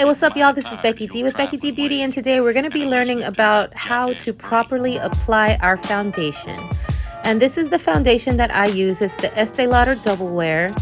Hey, what's up, y'all? This is Becky D with Becky D Beauty, and today we're going to be learning about how to properly apply our foundation. And this is the foundation that I use. It's the Estee Lauder Double Wear.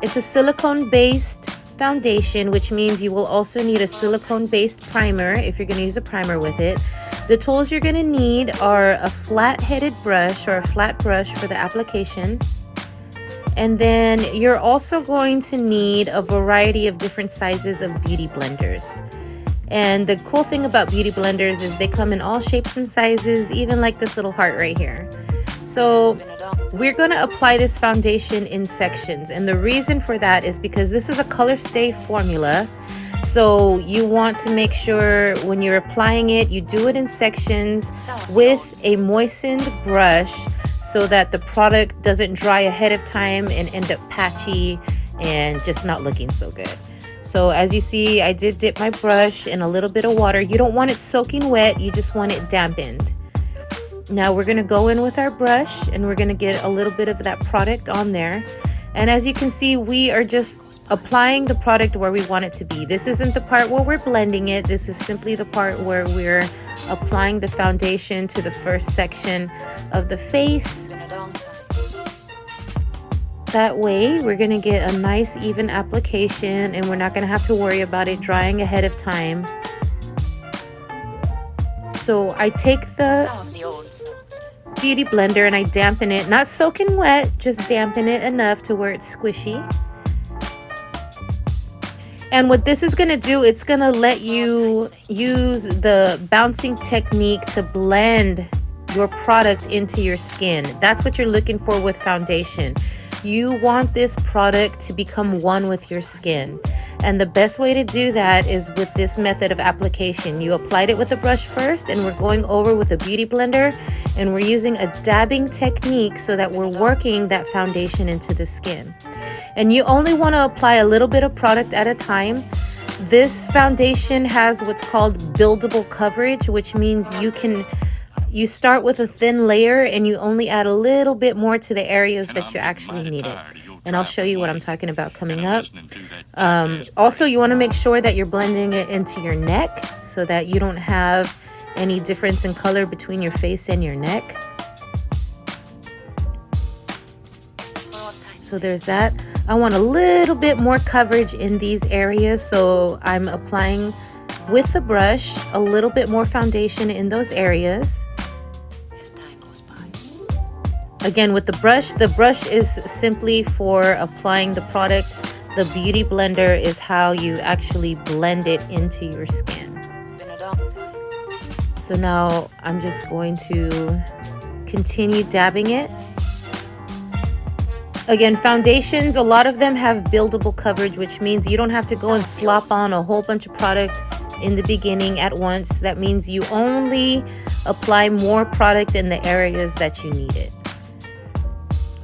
It's a silicone-based foundation, which means you will also need a silicone-based primer if you're going to use a primer with it. The tools you're going to need are a flat-headed brush or a flat brush for the application. And then you're also going to need a variety of different sizes of beauty blenders. And the cool thing about beauty blenders is they come in all shapes and sizes, even like this little heart right here. So we're going to apply this foundation in sections. And the reason for that is because this is a color stay formula. So you want to make sure when you're applying it, you do it in sections with a moistened brush, so that the product doesn't dry ahead of time and end up patchy and just not looking so good. So as you see, I did dip my brush in a little bit of water. You don't want it soaking wet, you just want it dampened. Now we're gonna go in with our brush and we're gonna get a little bit of that product on there. And as you can see, we are just applying the product where we want it to be. This isn't the part where we're blending it. This is simply the part where we're applying the foundation to the first section of the face. That way we're going to get a nice even application and we're not going to have to worry about it drying ahead of time. So I take the beauty blender and I dampen it, not soaking wet, just dampen it enough to where it's squishy. And what this is going to do, it's going to let you use the bouncing technique to blend your product into your skin. That's what you're looking for with foundation. You want this product to become one with your skin. And the best way to do that is with this method of application. You applied it with a brush first, and we're going over with a beauty blender, and we're using a dabbing technique so that we're working that foundation into the skin. And you only want to apply a little bit of product at a time. This foundation has what's called buildable coverage, which means you start with a thin layer and you only add a little bit more to the areas that you actually need it. And I'll show you what I'm talking about coming up. Also, you want to make sure that you're blending it into your neck so that you don't have any difference in color between your face and your neck. So there's that. I want a little bit more coverage in these areas, so I'm applying with the brush a little bit more foundation in those areas. Again, with the brush is simply for applying the product. The beauty blender is how you actually blend it into your skin. So now I'm just going to continue dabbing it. Again, foundations, a lot of them have buildable coverage, which means you don't have to go and slop on a whole bunch of product in the beginning at once. That means you only apply more product in the areas that you need it.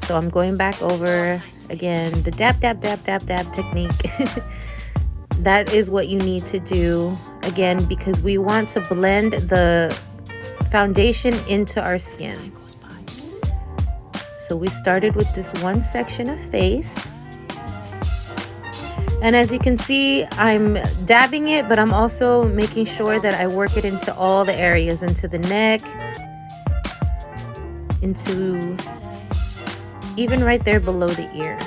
So I'm going back over again the dab technique. That is what you need to do, again, because we want to blend the foundation into our skin. So we started with this one section of face. And as you can see, I'm dabbing it, but I'm also making sure that I work it into all the areas, into the neck, into even right there below the ear.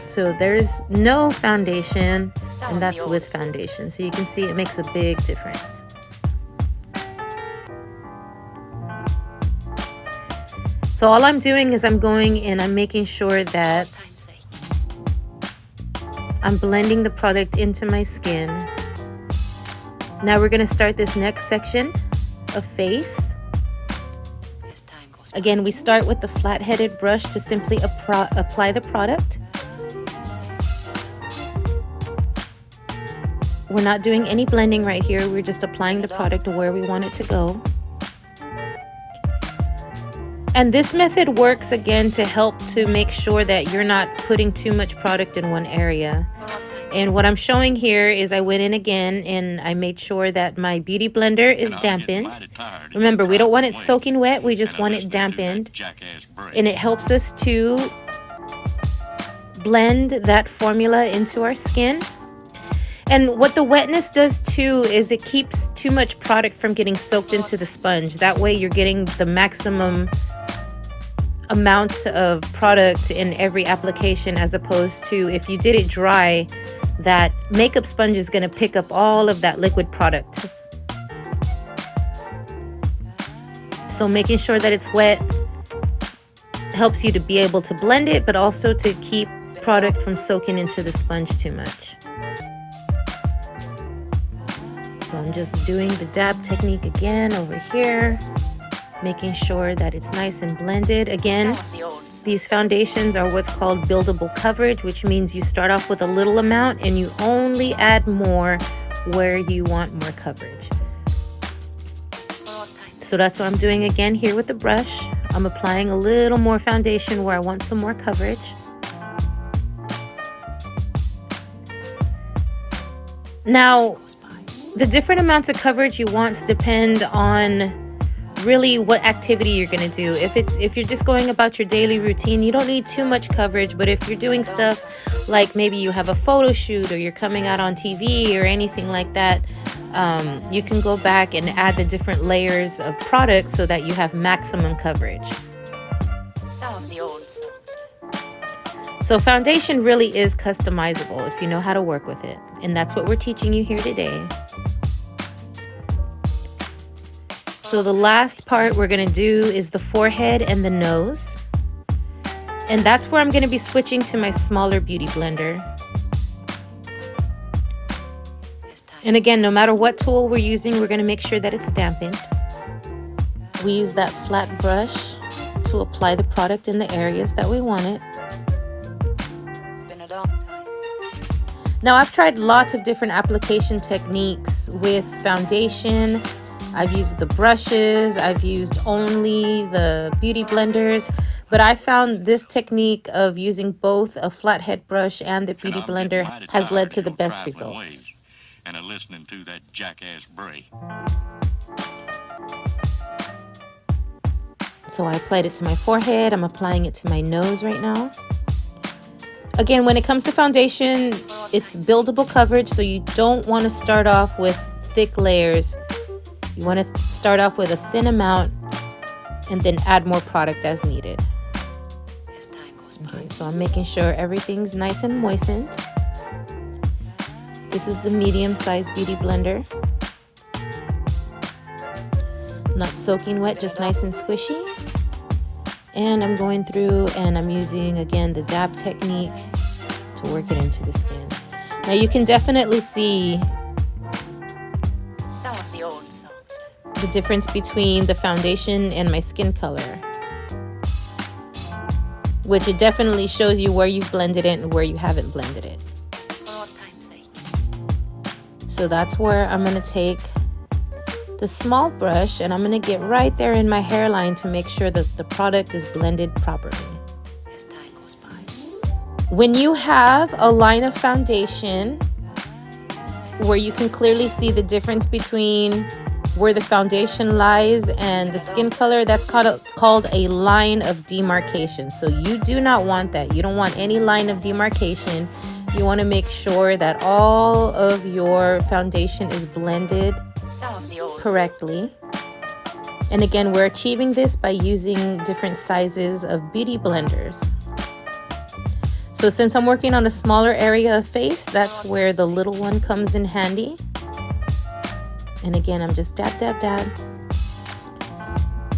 So there's no foundation, and that's with foundation. So you can see it makes a big difference. So all I'm doing is I'm going and I'm making sure that I'm blending the product into my skin. Now we're going to start this next section of face. Again, we start with the flat-headed brush to simply apply the product. We're not doing any blending right here. We're just applying the product to where we want it to go. And this method works, again, to help to make sure that you're not putting too much product in one area. And what I'm showing here is I went in again and I made sure that my beauty blender is dampened. Remember, we don't want it soaking wet, we just want it dampened. And it helps us to blend that formula into our skin. And what the wetness does too is it keeps too much product from getting soaked into the sponge. That way you're getting the maximum amount of product in every application, as opposed to if you did it dry, that makeup sponge is going to pick up all of that liquid product. So making sure that it's wet helps you to be able to blend it, but also to keep product from soaking into the sponge too much. So I'm just doing the dab technique again over here, making sure that it's nice and blended. Again, these foundations are what's called buildable coverage, which means you start off with a little amount and you only add more where you want more coverage. So that's what I'm doing again here with the brush. I'm applying a little more foundation where I want some more coverage. Now, the different amounts of coverage you want depend on really what activity you're going to do. If you're just going about your daily routine, you don't need too much coverage. But if you're doing stuff like maybe you have a photo shoot or you're coming out on TV or anything like that, you can go back and add the different layers of product so that you have maximum coverage. So foundation really is customizable if you know how to work with it. And that's what we're teaching you here today. So the last part we're going to do is the forehead and the nose. And that's where I'm going to be switching to my smaller beauty blender. And again, no matter what tool we're using, we're going to make sure that it's dampened. We use that flat brush to apply the product in the areas that we want it. Now, I've tried lots of different application techniques with foundation. I've used the brushes, I've used only the beauty blenders, but I found this technique of using both a flathead brush and the beauty blender has led to the best results. And listening to that jackass bray. So I applied it to my forehead. I'm applying it to my nose right now. Again, when it comes to foundation, it's buildable coverage, so you don't want to start off with thick layers. You want to start off with a thin amount and then add more product as needed. Okay, so I'm making sure everything's nice and moistened. This is the medium-sized beauty blender. Not soaking wet, just nice and squishy. And I'm going through and I'm using, again, the dab technique to work it into the skin. Now you can definitely see the difference between the foundation and my skin color, which it definitely shows you where you've blended it and where you haven't blended it. So that's where I'm going to take the small brush and I'm going to get right there in my hairline to make sure that the product is blended properly. When you have a line of foundation where you can clearly see the difference between where the foundation lies and the skin color, that's called a line of demarcation. So you do not want that. You don't want any line of demarcation. You want to make sure that all of your foundation is blended correctly. And again, we're achieving this by using different sizes of beauty blenders. So since I'm working on a smaller area of face, that's where the little one comes in handy. And again, I'm just dab, dab, dab.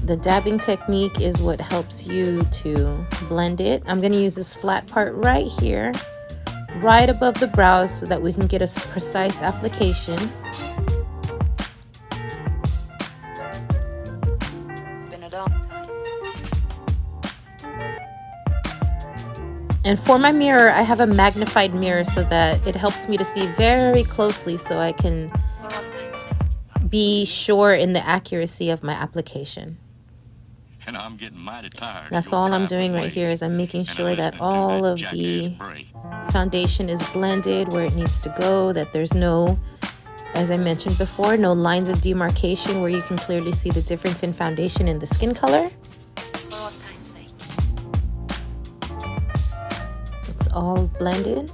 The dabbing technique is what helps you to blend it. I'm going to use this flat part right here, right above the brows, so that we can get a precise application. And for my mirror, I have a magnified mirror so that it helps me to see very closely so I can be sure in the accuracy of my application. And I'm getting mighty tired. That's all I'm doing right here is I'm making sure that all of the foundation is blended where it needs to go, that there's no, as I mentioned before, no lines of demarcation where you can clearly see the difference in foundation and the skin color. It's all blended.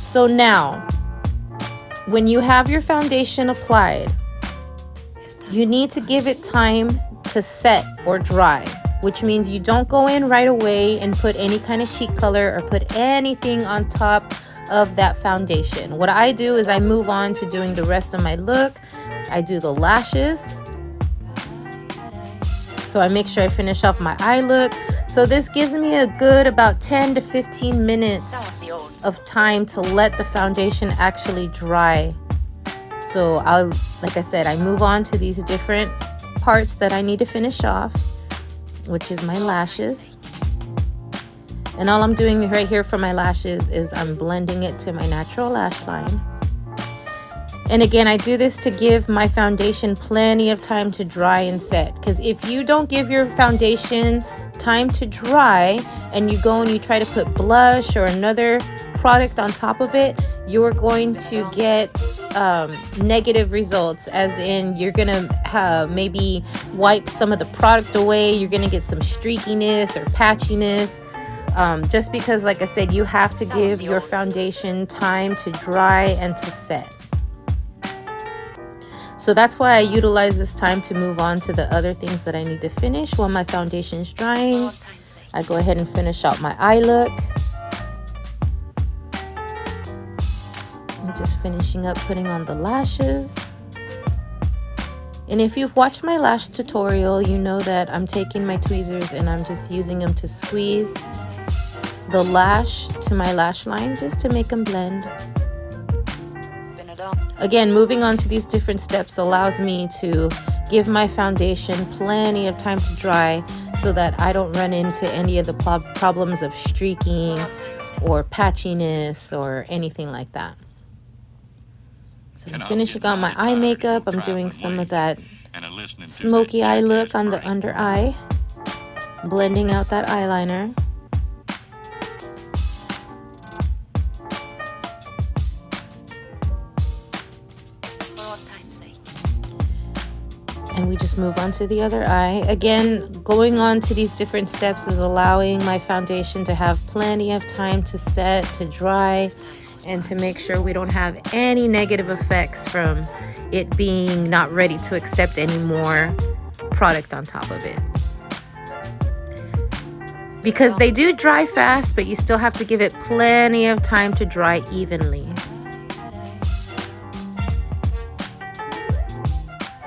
So now when you have your foundation applied, you need to give it time to set or dry, which means you don't go in right away and put any kind of cheek color or put anything on top of that foundation. What I do is I move on to doing the rest of my look. I do the lashes. So I make sure I finish off my eye look. So this gives me a good about 10 to 15 minutes of time to let the foundation actually dry. So like I said, I move on to these different parts that I need to finish off, which is my lashes. And all I'm doing right here for my lashes is I'm blending it to my natural lash line. And again, I do this to give my foundation plenty of time to dry and set. Because if you don't give your foundation time to dry and you go and you try to put blush or another product on top of it, you're going to get negative results, as in you're gonna maybe wipe some of the product away. You're gonna get some streakiness or patchiness. Just because, like I said, you have to give your foundation time to dry and to set. So that's why I utilize this time to move on to the other things that I need to finish while my foundation is drying. I go ahead and finish out my eye look. I'm just finishing up putting on the lashes. And if you've watched my lash tutorial, you know that I'm taking my tweezers and I'm just using them to squeeze the lash to my lash line just to make them blend. Again, moving on to these different steps allows me to give my foundation plenty of time to dry so that I don't run into any of the problems of streaking or patchiness or anything like that. So I'm finishing on my eye makeup. I'm doing some of that smoky eye look on the under eye, blending out that eyeliner. And we just move on to the other eye. Again, going on to these different steps is allowing my foundation to have plenty of time to set, to dry, and to make sure we don't have any negative effects from it being not ready to accept any more product on top of it. Because they do dry fast, but you still have to give it plenty of time to dry evenly.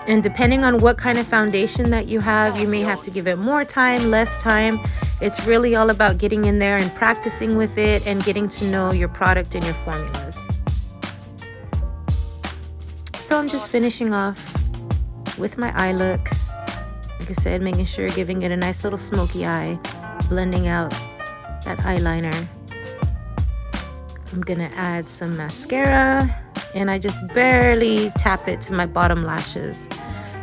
And depending on what kind of foundation that you have, you may have to give it more time, less time. It's really all about getting in there and practicing with it and getting to know your product and your formulas. So I'm just finishing off with my eye look. Like I said, making sure giving it a nice little smoky eye, blending out that eyeliner. I'm gonna add some mascara, and I just barely tap it to my bottom lashes.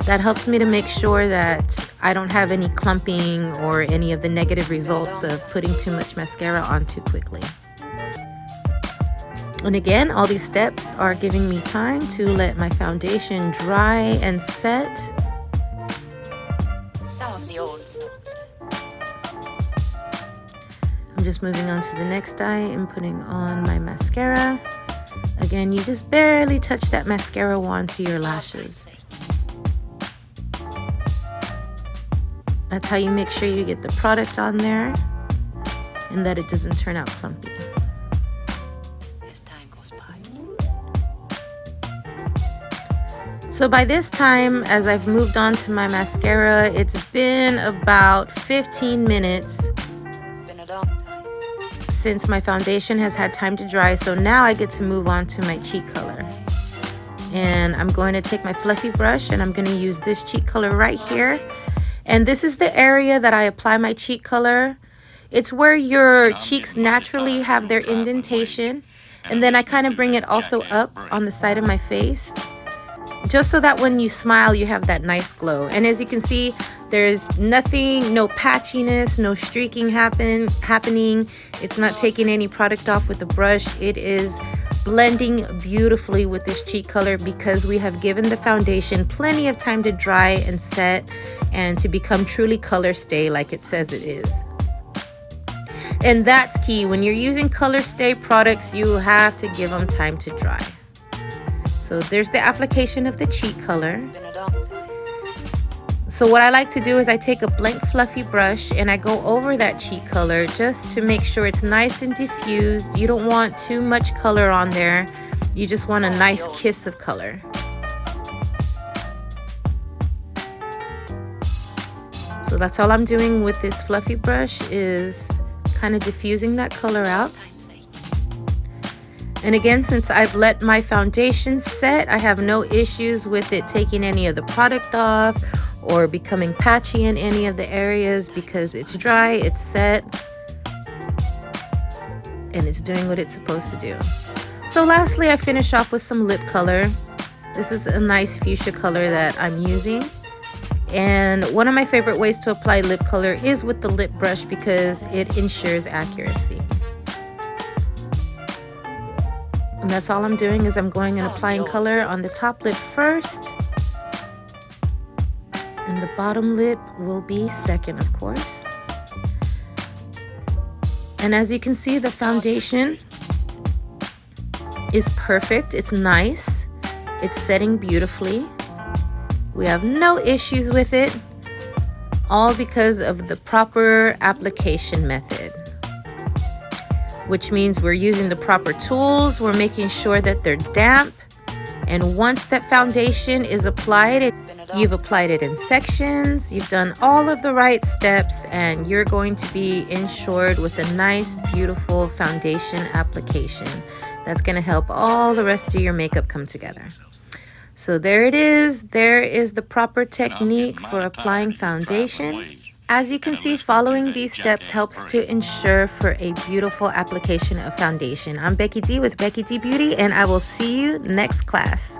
That helps me to make sure that I don't have any clumping or any of the negative results of putting too much mascara on too quickly. And again, all these steps are giving me time to let my foundation dry and set. Some of the old songs. I'm just moving on to the next eye and putting on my mascara. Again, you just barely touch that mascara wand to your lashes. That's how you make sure you get the product on there and that it doesn't turn out clumpy. As time goes by. So by this time, as I've moved on to my mascara, it's been about 15 minutes since my foundation has had time to dry. So now I get to move on to my cheek color. And I'm going to take my fluffy brush and I'm going to use this cheek color right here. And this is the area that I apply my cheek color. It's where your cheeks naturally have their indentation. And then I kind of bring it also up on the side of my face, just so that when you smile, you have that nice glow. And as you can see, there's nothing, no patchiness, no streaking happening. It's not taking any product off with the brush. It is blending beautifully with this cheek color because we have given the foundation plenty of time to dry and set and to become truly color stay like it says it is. And that's key. When you're using color stay products, you have to give them time to dry. So there's the application of the cheek color. Been it on. So what I like to do is I take a blank fluffy brush and I go over that cheek color just to make sure it's nice and diffused. You don't want too much color on there. You just want a nice kiss of color. So that's all I'm doing with this fluffy brush, is kind of diffusing that color out. And again, since I've let my foundation set, I have no issues with it taking any of the product off or becoming patchy in any of the areas, because it's dry, it's set, and it's doing what it's supposed to do. So lastly, I finish off with some lip color. This is a nice fuchsia color that I'm using. And one of my favorite ways to apply lip color is with the lip brush, because it ensures accuracy. And that's all I'm doing, is I'm going and applying color on the top lip first. And the bottom lip will be second, of course. And as you can see, the foundation is perfect. It's nice. It's setting beautifully. We have no issues with it, all because of the proper application method, which means we're using the proper tools. We're making sure that they're damp. And once that foundation is applied, you've applied it in sections, you've done all of the right steps, and you're going to be ensured with a nice, beautiful foundation application that's going to help all the rest of your makeup come together. So there it is. There is the proper technique for applying foundation. As you can see, following these steps helps to ensure for a beautiful application of foundation. I'm Becky D with Becky D Beauty, and I will see you next class.